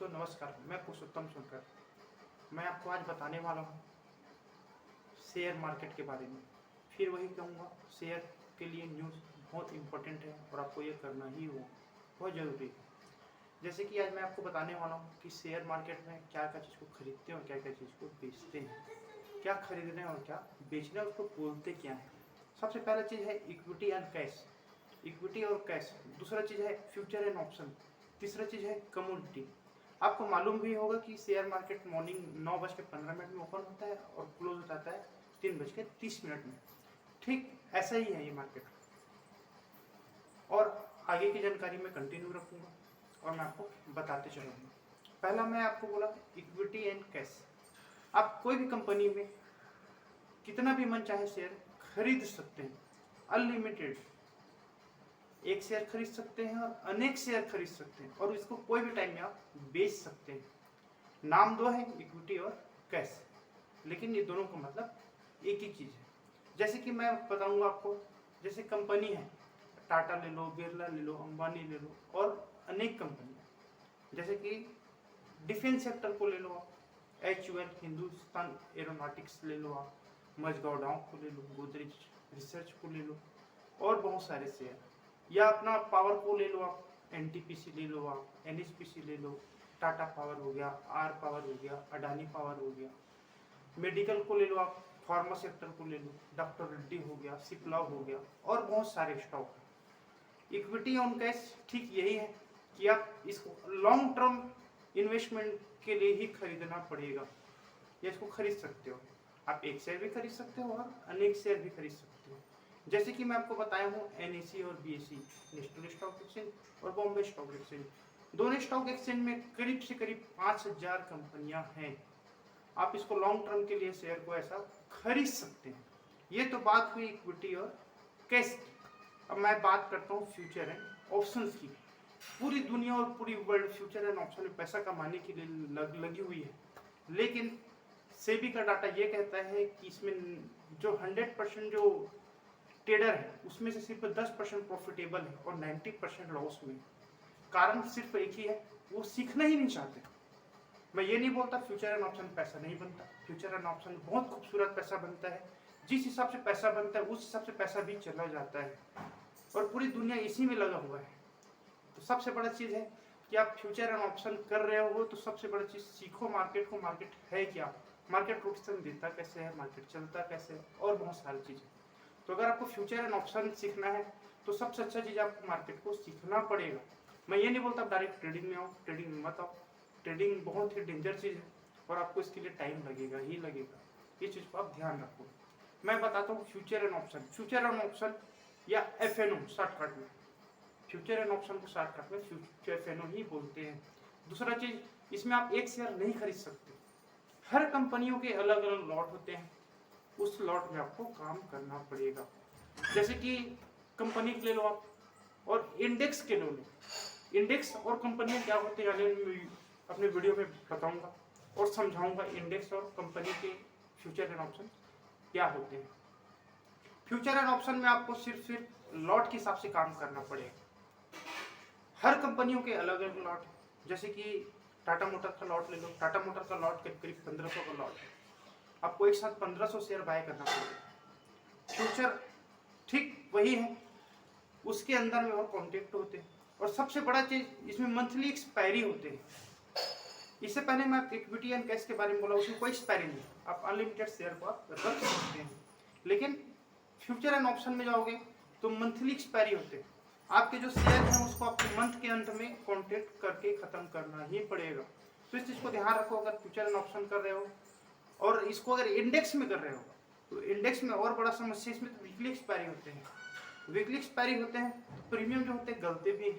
दोस्तों नमस्कार, मैं पुरुषोत्तम सोनकर। मैं आपको आज बताने वाला हूँ शेयर मार्केट के बारे में। फिर वही कहूँगा, शेयर के लिए न्यूज़ बहुत इम्पोर्टेंट है और आपको ये करना ही हो, बहुत ज़रूरी है। जैसे कि आज मैं आपको बताने वाला हूँ कि शेयर मार्केट में क्या क्या चीज़ को खरीदते हैं और क्या क्या चीज़ को बेचते हैं। क्या खरीदना है और क्या बेचना है, उसको बोलते क्या है। सबसे पहला चीज़ है इक्विटी एंड कैश, इक्विटी और कैश। दूसरा चीज़ है फ्यूचर एंड ऑप्शन। तीसरा चीज़ है कमोडिटी। आपको मालूम भी होगा कि शेयर मार्केट मॉर्निंग 9:15 में ओपन होता है और क्लोज हो जाता है 3:30 में। ठीक ऐसा ही है ये मार्केट। और आगे की जानकारी मैं कंटिन्यू रखूँगा और मैं आपको बताते चलूँगा। पहला मैं आपको बोला इक्विटी एंड कैश। आप कोई भी कंपनी में कितना भी मन चाहे शेयर खरीद सकते हैं, अनलिमिटेड। एक शेयर खरीद सकते हैं और अनेक शेयर खरीद सकते हैं और इसको कोई भी टाइम में आप बेच सकते हैं। नाम दो है इक्विटी और कैश, लेकिन ये दोनों का मतलब एक ही चीज़ है। जैसे कि मैं बताऊंगा आपको, जैसे कंपनी है, टाटा ले लो, बिरला ले लो, अंबानी ले लो और अनेक कंपनी। जैसे कि डिफेंस सेक्टर को ले लो आप, HUL हिंदुस्तान एरोनॉटिक्स ले लो आप, मजगांव को ले लो, गोदरेज रिसर्च को ले लो और बहुत सारे शेयर। या अपना पावर को ले लो आप, NTPC ले लो आप, NHPC ले लो, टाटा पावर हो गया, आर पावर हो गया, अडानी पावर हो गया। मेडिकल को ले लो आप, फार्मा सेक्टर को ले लो, डॉक्टर रेड्डी हो गया, सिप्ला हो गया और बहुत सारे स्टॉक है। इक्विटी ऑन कैश ठीक यही है कि आप इसको लॉन्ग टर्म इन्वेस्टमेंट के लिए ही खरीदना पड़ेगा, या इसको खरीद सकते हो। आप एक शेयर भी खरीद सकते हो और अनेक शेयर भी खरीद सकते हो। जैसे कि मैं आपको बताया हूँ NSE और BSE, नेशनल स्टॉक एक्सचेंज और बॉम्बे स्टॉक एक्सचेंज। दोनों स्टॉक एक्सचेंज में करीब से करीब 5000 कंपनियां हैं। आप इसको लॉन्ग टर्म के लिए शेयर को ऐसा खरीद सकते हैं। ये तो बात हुई इक्विटी और कैश की। अब मैं बात करता हूँ फ्यूचर एंड ऑप्शंस की। पूरी दुनिया और पूरी वर्ल्ड फ्यूचर एंड ऑप्शन में पैसा कमाने के लिए लगी हुई है, लेकिन सेबी का डाटा ये कहता है कि इसमें जो 100% जो ट्रेडर है उसमें से सिर्फ 10% प्रॉफिटेबल है और 90% लॉस में। कारण सिर्फ एक ही है, वो सीखना ही नहीं चाहते। मैं ये नहीं बोलता फ्यूचर एंड ऑप्शन पैसा नहीं बनता, फ्यूचर एंड ऑप्शन बहुत खूबसूरत पैसा बनता है। जिस हिसाब से पैसा बनता है उस हिसाब से पैसा भी चला जाता है और पूरी दुनिया इसी में लगा हुआ है। तो सबसे बड़ा चीज़ है कि आप फ्यूचर एंड ऑप्शन कर रहे हो तो सबसे बड़ा चीज़ सीखो मार्केट को। मार्केट है क्या, मार्केट रोटेशन देता कैसे है, मार्केट चलता कैसे है और बहुत सारी चीज़ें। तो अगर आपको फ्यूचर एंड ऑप्शन सीखना है तो सबसे अच्छा चीज़ आपको मार्केट को सीखना पड़ेगा। मैं ये नहीं बोलता आप डायरेक्ट ट्रेडिंग में आओ, ट्रेडिंग में मत आओ। ट्रेडिंग बहुत ही डेंजर चीज़ है और आपको इसके लिए टाइम लगेगा ही लगेगा। ये चीज़ को आप ध्यान रखो। मैं बताता हूँ future and option. Future and option या FNO शॉर्टकट में, फ्यूचर एंड ऑप्शन को शॉर्टकट में फ्यूचर FNO ही बोलते हैं। दूसरा चीज़, इसमें आप एक शेयर नहीं खरीद सकते। हर कंपनियों के अलग अलग लॉट होते हैं, उस लॉट में आपको काम करना पड़ेगा। जैसे कि कंपनी ले लो आप और इंडेक्स के लो। इंडेक्स और कंपनियां क्या होते हैं मैं अपने वीडियो में बताऊंगा और समझाऊंगा इंडेक्स और कंपनी के फ्यूचर एंड ऑप्शन क्या होते हैं। फ्यूचर एंड ऑप्शन में आपको सिर्फ लॉट के हिसाब से काम करना पड़ेगा। हर कंपनियों के अलग अलग लॉट है। जैसे कि टाटा मोटर का लॉट ले लो, टाटा मोटर का लॉट करीब 1500 का लॉट है। आपको एक साथ 1500 शेयर बाय करना पड़ेगा। फ्यूचर ठीक वही है, उसके अंदर में और कॉन्ट्रैक्ट होते हैं और सबसे बड़ा चीज इसमें मंथली एक्सपायरी होते हैं। इससे पहले मैं इक्विटी एंड कैश के बारे में बोला, उसमें कोई एक्सपायरी नहीं, आप अनलिमिटेड शेयर को आप रख सकते हैं। लेकिन फ्यूचर एंड ऑप्शन में जाओगे तो मंथली एक्सपायरी होते हैं। आपके जो शेयर हैं उसको आपको मंथ के अंत में कॉन्ट्रैक्ट करके खत्म करना ही पड़ेगा। तो इस चीज को ध्यान रखो। अगर फ्यूचर एंड ऑप्शन कर रहे हो और इसको अगर इंडेक्स में कर रहे हो तो इंडेक्स में और बड़ा समस्या, इसमें तो वीकली एक्सपायरी होते हैं। वीकली एक्सपायरी होते हैं तो प्रीमियम जो होते हैं गलते भी हैं।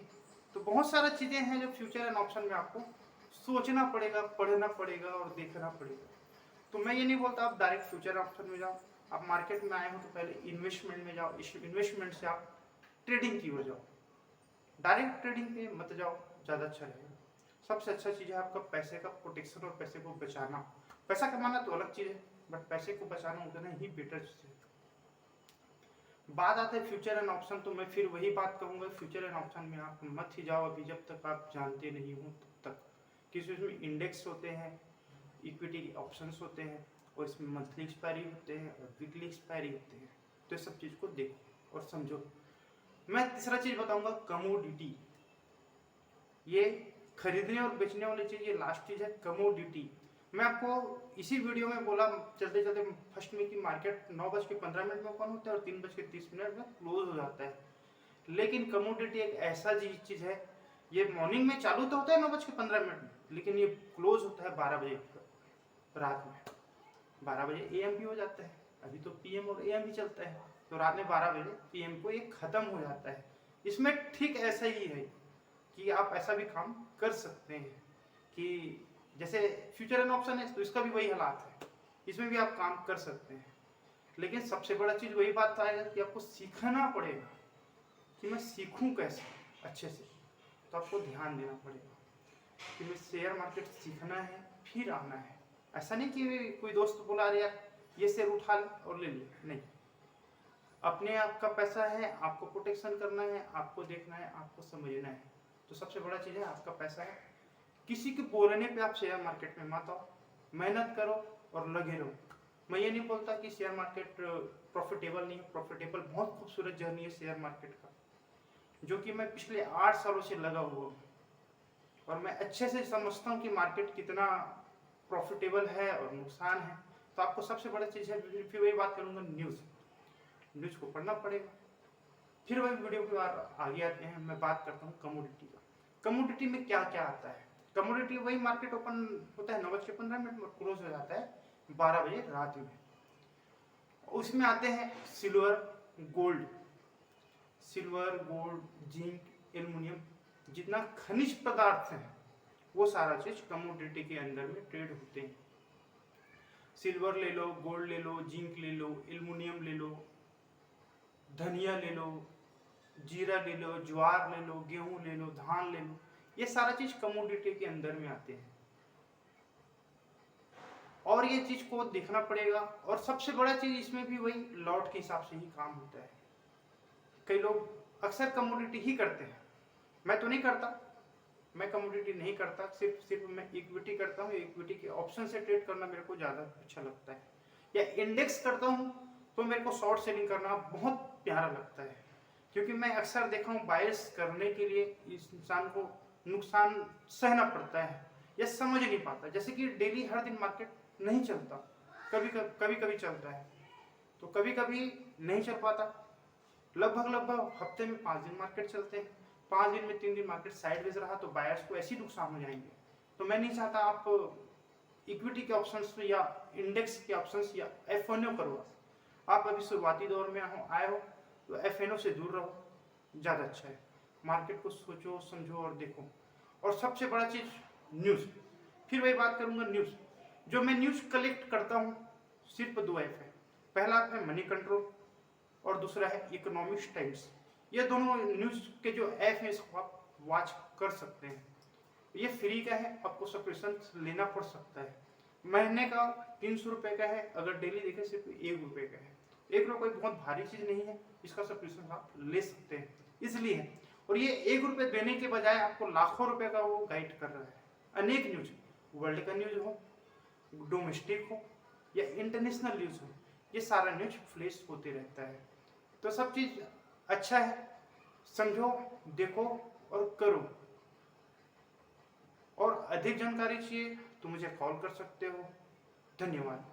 तो बहुत सारा चीज़ें हैं जो फ्यूचर एंड ऑप्शन में आपको सोचना पड़ेगा, पढ़ना पड़ेगा और देखना पड़ेगा। तो मैं ये नहीं बोलता आप डायरेक्ट फ्यूचर ऑप्शन में जाओ। आप मार्केट में आए हो तो पहले इन्वेस्टमेंट में जाओ, इस इन्वेस्टमेंट से आप ट्रेडिंग की ओर जाओ। डायरेक्ट ट्रेडिंग पे मत जाओ, ज़्यादा अच्छा रहेगा। सबसे अच्छा चीज़ है आपका पैसे का प्रोटेक्शन और पैसे को बचाना। पैसा कमाना तो अलग चीज़ है, बट पैसे को बचाना उतना ही बेटर चीज़ है। बात आते हैं फ्यूचर एंड ऑप्शन, तो मैं फिर वही बात कहूँगा, फ्यूचर एंड ऑप्शन में आप मत ही जाओ अभी जब तक आप जानते नहीं हो तब तक। किसी उसमें इंडेक्स होते हैं, इक्विटी के ऑप्शंस होते हैं, और इसमें मंथली एक्सपायरी होते हैं और वीकली एक्सपायरी होते हैं। तो इस सब चीज़ को देखो और समझो। मैं तीसरा चीज़ बताऊंगा, कमोडिटी। ये खरीदने और बेचने वाली चीज़, ये लास्ट चीज़ है कमोडिटी। मैं आपको इसी वीडियो में बोला चलते चलते फर्स्ट में कि मार्केट 9:15 में ओपन होता है और 3:30 में क्लोज हो जाता है। लेकिन कमोडिटी एक ऐसा चीज़ है, ये मॉर्निंग में चालू तो होता है 9:15 में, लेकिन ये क्लोज होता है 12 बजे रात में। 12 बजे AM भी हो जाता है, अभी तो PM और AM भी चलता है, तो रात में 12 बजे PM को ये खत्म हो जाता है। इसमें ठीक ऐसा ही है कि आप ऐसा भी काम कर सकते हैं कि जैसे फ्यूचर एंड ऑप्शन है, तो इसका भी वही हालात है, इसमें भी आप काम कर सकते हैं। लेकिन सबसे बड़ा चीज़ वही बात आएगा कि आपको सीखना पड़ेगा कि मैं सीखूं कैसे अच्छे से। तो आपको ध्यान देना पड़ेगा कि मैं शेयर मार्केट सीखना है फिर आना है। ऐसा नहीं कि कोई दोस्त बोला अरे यार ये शेयर उठा ले और ले लिया, नहीं। अपने आप का पैसा है, आपको प्रोटेक्शन करना है, आपको देखना है, आपको समझना है। तो सबसे बड़ा चीज़ है आपका पैसा है, किसी के बोलने पे आप शेयर मार्केट में मत आओ, मेहनत करो और लगे रहो। मैं ये नहीं बोलता कि शेयर मार्केट प्रॉफिटेबल नहीं है, प्रॉफिटेबल, बहुत खूबसूरत जर्नी है शेयर मार्केट का, जो कि मैं पिछले 8 सालों से लगा हुआ हूँ और मैं अच्छे से समझता हूँ कि मार्केट कितना प्रॉफिटेबल है और नुकसान है। तो आपको सबसे बड़ा चीज़ है, फिर वही बात करूँगा, न्यूज़ को पढ़ना पड़ेगा। फिर वही वीडियो के बाद आगे आते हैं, मैं बात करता हूँ कमोडिटी का। कमोडिटी में क्या क्या आता है? कमोडिटी वही मार्केट ओपन होता है 9:15 और क्लोज हो जाता है 12 बजे रात में। उसमें आते हैं सिल्वर, गोल्ड, जिंक, एल्युमिनियम, जितना खनिज पदार्थ है वो सारा चीज कमोडिटी के अंदर में ट्रेड होते हैं। सिल्वर ले लो, गोल्ड ले लो, जिंक ले लो, एल्युमिनियम ले लो, धनिया ले लो, जीरा ले लो, ज्वार ले लो, गेहूं ले लो, धान ले लो, ये सारा चीज कमोडिटी के अंदर में आते हैं और ये चीज को देखना पड़ेगा। और सबसे बड़ा चीज इसमें भी वही लॉट के हिसाब से ही काम होता है। कई लोग अक्सर कमोडिटी ही करते हैं, मैं तो नहीं करता, मैं कमोडिटी नहीं करता, सिर्फ मैं इक्विटी करता हूँ। इक्विटी के ऑप्शन से ट्रेड करना मेरे को ज़्यादा अच्छा लगता है, या इंडेक्स करता हूँ तो मेरे को शॉर्ट सेलिंग करना बहुत प्यारा लगता है, क्योंकि मैं अक्सर देखा हूँ बायर्स करने के लिए इस इंसान को नुकसान सहना पड़ता है या समझ नहीं पाता। जैसे कि डेली हर दिन मार्केट नहीं चलता, कभी कभी चलता है, तो कभी कभी नहीं चल पाता। लगभग हफ्ते में 5 दिन मार्केट चलते हैं, 5 दिन में 3 दिन मार्केट साइडवेज रहा तो बायर्स को ऐसी नुकसान हो जाएंगे। तो मैं नहीं चाहता आप इक्विटी के ऑप्शंस या इंडेक्स के ऑप्शंस या FNO करो। आप अभी शुरुआती दौर में आए हो तो FNO से दूर रहो, ज़्यादा अच्छा है। मार्केट को सोचो, समझो और देखो। और सबसे बड़ा चीज़ न्यूज़, फिर वही बात करूँगा न्यूज़। जो मैं न्यूज़ कलेक्ट करता हूँ सिर्फ 2 ऐप है, पहला ऐप है मनी कंट्रोल और दूसरा है इकोनॉमिक्स टाइम्स। ये दोनों न्यूज़ के जो ऐप हैं इसको आप वॉच कर सकते हैं। ये फ्री का है, आपको सब्सक्रिप्शन लेना पड़ सकता है। महीने का 300 रुपये का है, अगर डेली देखें सिर्फ 1 रुपये का है। 1 रुपये कोई बहुत भारी चीज़ नहीं है, इसका सब्सक्रिप्शन आप ले सकते हैं, इसलिए है। और ये 1 रुपये देने के बजाय आपको लाखों रुपए का वो गाइड कर रहा है। अनेक न्यूज, वर्ल्ड का न्यूज हो, डोमेस्टिक हो या इंटरनेशनल न्यूज हो, ये सारा न्यूज फ्लैश होते रहता है। तो सब चीज़ अच्छा है, समझो, देखो और करो। और अधिक जानकारी चाहिए तो मुझे कॉल कर सकते हो। धन्यवाद।